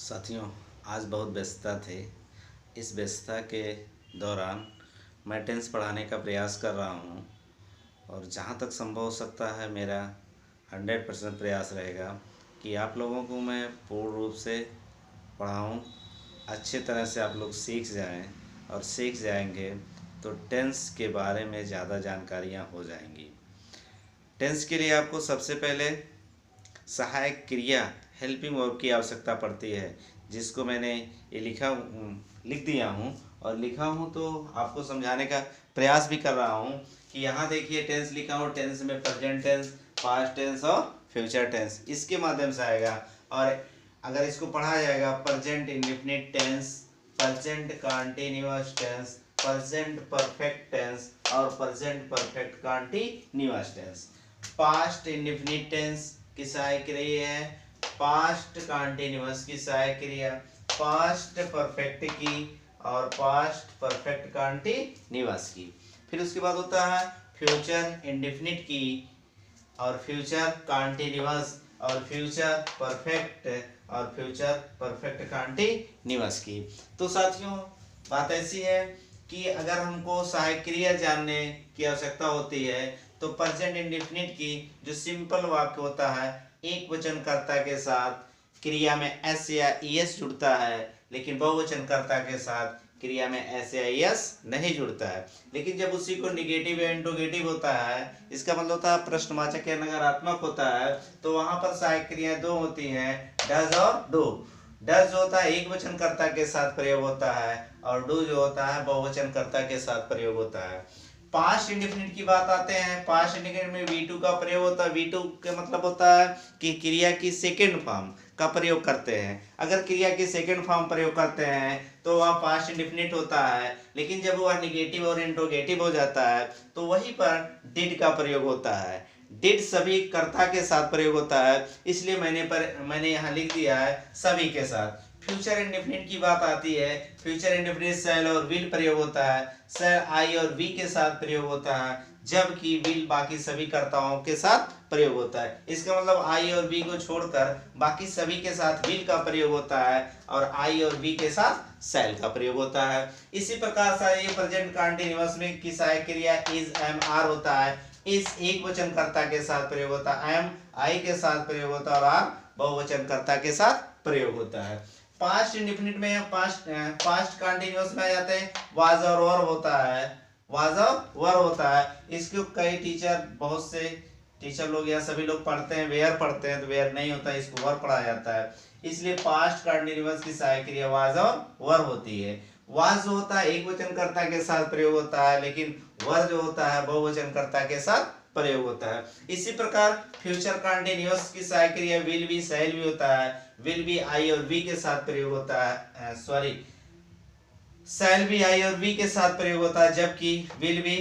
साथियों, आज बहुत व्यस्तता थे। इस व्यस्तता के दौरान मैं टेंस पढ़ाने का प्रयास कर रहा हूँ और जहाँ तक संभव हो सकता है मेरा 100% प्रयास रहेगा कि आप लोगों को मैं पूर्ण रूप से पढ़ाऊँ, अच्छे तरह से आप लोग सीख जाएं और सीख जाएंगे तो टेंस के बारे में ज़्यादा जानकारियाँ हो जाएंगी। टेंस के लिए आपको सबसे पहले सहायक क्रिया हेल्पिंग वर्ब की आवश्यकता पड़ती है, जिसको मैंने ये लिख दिया हूँ और लिखा हूँ तो आपको समझाने का प्रयास भी कर रहा हूँ कि यहाँ देखिए टेंस लिखा हूँ। टेंस में प्रेजेंट टेंस, पास्ट टेंस और फ्यूचर टेंस इसके माध्यम से आएगा। और अगर इसको पढ़ा जाएगा present indefinite tense, present continuous tense, present perfect tense और present perfect continuous tense. Past indefinite tense की सहायक क्रिया है, पास्ट कंटीन्यूअस की सहायक क्रिया, पास्ट परफेक्ट की और पास्ट परफेक्ट कंटीन्यूअस की। फिर उसके बाद होता है फ्यूचर इंडेफिनिट की और फ्यूचर कंटीन्यूअस और फ्यूचर परफेक्ट और फ्यूचर परफेक्ट कंटीन्यूअस की। तो साथियों, बात ऐसी है कि अगर हमको सहायक क्रिया जानने की आवश्यकता होती है तो प्रेजेंट इंडेफिनिट की जो सिंपल वाक्य होता है, एक वचनकर्ता के साथ क्रिया में एस या ईएस जुड़ता है, लेकिन बहुवचनकर्ता के साथ क्रिया में एस या ईएस नहीं जुड़ता है। लेकिन जब उसी को निगेटिव या इंट्रोगेटिव होता है, इसका मतलब होता है प्रश्नवाचक या नकारात्मक होता है, तो वहां पर सहायक क्रियाएं दो होती हैं, डज और डू। डज जो होता है एक वचनकर्ता के साथ प्रयोग होता है और डू जो होता है बहुवचनकर्ता के साथ प्रयोग होता है। पास्ट इंडेफिनिट की बात आते हैं। पास्ट इंडेफिनिट में V2 का प्रयोग होता है। V2 का मतलब होता है कि क्रिया की सेकंड फॉर्म का प्रयोग करते हैं। अगर क्रिया की सेकंड फॉर्म प्रयोग करते हैं तो वह पास्ट इंडेफिनिट होता है, लेकिन जब वह निगेटिव और इंट्रोगेटिव हो जाता है तो वहीं पर डिड का प्रयोग होता है। डिड सभी कर्ता के साथ प्रयोग होता है, इसलिए मैंने यहाँ लिख दिया है सभी के साथ। फ्यूचर इंडेफिनिट की बात आती है। फ्यूचर इंडेफिनिट शैल और विल प्रयोग होता है। शैल आई और वी के साथ प्रयोग होता है, जबकि विल बाकी सभी कर्ताओं के साथ प्रयोग होता है। इसका मतलब आई और वी को छोड़कर बाकी सभी के साथ विल का प्रयोग होता है और आई और वी के साथ शैल का प्रयोग होता है। इसी प्रकार से ये प्रेजेंट कंटीन्यूअस में की सहायक क्रिया इज एम आर होता है। इस एक वचनकर्ता के साथ प्रयोग होता है, एम आई के साथ प्रयोग होता है और आर बहुवचनकर्ता के साथ प्रयोग होता है। पास्ट इंडेफिनिट में पास्ट कंटीन्यूअस में आ जाते हैं वाज और वर होता है। वाज और वर होता है। इसको कई टीचर, बहुत से टीचर लोग या सभी लोग पढ़ते हैं, वेयर पढ़ते हैं, तो वेयर नहीं होता है, इसको वर पढ़ाया जाता है। इसलिए पास्ट कंटीन्यूअस की सहायक क्रिया वाज और वर होती है। वाज जो होता है एक वचनकर्ता के साथ प्रयोग होता है, लेकिन वर जो होता है बहुवचनकर्ता के साथ प्रयोग होता है। इसी प्रकार फ्यूचर कंटीन्यूअस की सहायक क्रिया विल बी, शैल भी होता है। विल बी आई और वी के साथ प्रयोग होता है, शैल भी आई और वी के साथ प्रयोग होता है, जबकि विल भी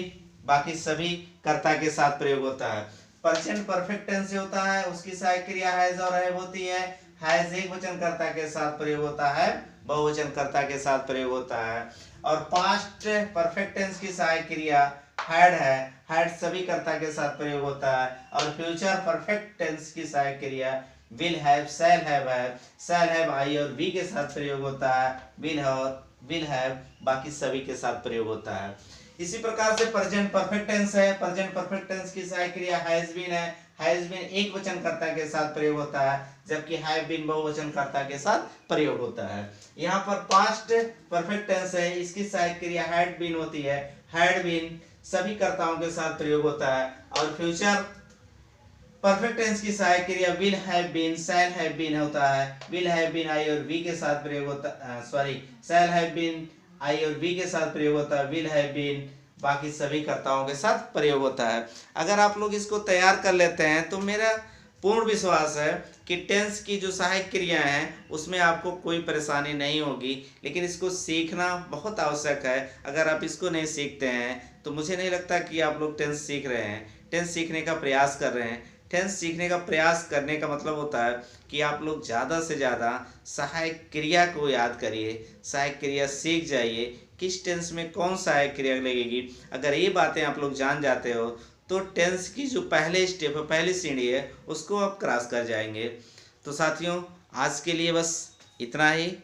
बाकी सभी कर्ता के साथ प्रयोग होता है। प्रेजेंट परफेक्ट टेंस होता है, उसकी सहायक क्रिया हैज और हैव होती है। हैज एक वचनकर्ता के साथ प्रयोग होता है, बहुवचनकर्ता के साथ प्रयोग होता है। और पास्ट परफेक्ट टेंस की सहायक क्रिया हैड है। हैड सभी कर्ता के साथ प्रयोग होता है। और फ्यूचर परफेक्ट टेंस की सहायक क्रिया विल हैव, शैल हैव है। शैल हैव आई और वी के साथ प्रयोग होता है। विल हैव बाकी सभी के साथ प्रयोग होता है। इसी प्रकार से प्रेजेंट परफेक्ट टेंस है। प्रेजेंट परफेक्ट टेंस की सहायक क्रिया हैज बीन है। हैज बीन एक वचनकर्ता के साथ प्रयोग होता है, जबकि हैव बीन बहुवचनकर्ता के साथ प्रयोग होता है। यहाँ पर पास्ट परफेक्ट टेंस है, इसकी सहायक क्रिया हैड बीन होती है। हैड बीन सभी कर्ताओं के साथ प्रयोग होता है। और फ्यूचर परफेक्ट टेंस की सहायक क्रिया will have been, shall have been होता है। विल हैव बीन आई और वी के साथ प्रयोग होता है, शैल हैव बीन आई और वी के साथ प्रयोग होता है। विल हैव बीन बाकी सभी कर्ताओं के साथ प्रयोग होता है। अगर आप लोग इसको तैयार कर लेते हैं तो मेरा पूर्ण विश्वास है कि टेंस की जो सहायक क्रियाएं हैं उसमें आपको कोई परेशानी नहीं होगी। लेकिन इसको सीखना बहुत आवश्यक है। अगर आप इसको नहीं सीखते हैं तो मुझे नहीं लगता कि आप लोग टेंस सीख रहे हैं, टेंस सीखने का प्रयास कर रहे हैं। टेंस सीखने का प्रयास करने का मतलब होता है कि आप लोग ज़्यादा से ज़्यादा सहायक क्रिया को याद करिए, सहायक क्रिया सीख जाइए, किस टेंस में कौन सहायक क्रिया लगेगी। अगर ये बातें आप लोग जान जाते हो तो टेंस की जो पहले स्टेप है, पहली सीढ़ी है, उसको आप क्रॉस कर जाएंगे। तो साथियों, आज के लिए बस इतना ही।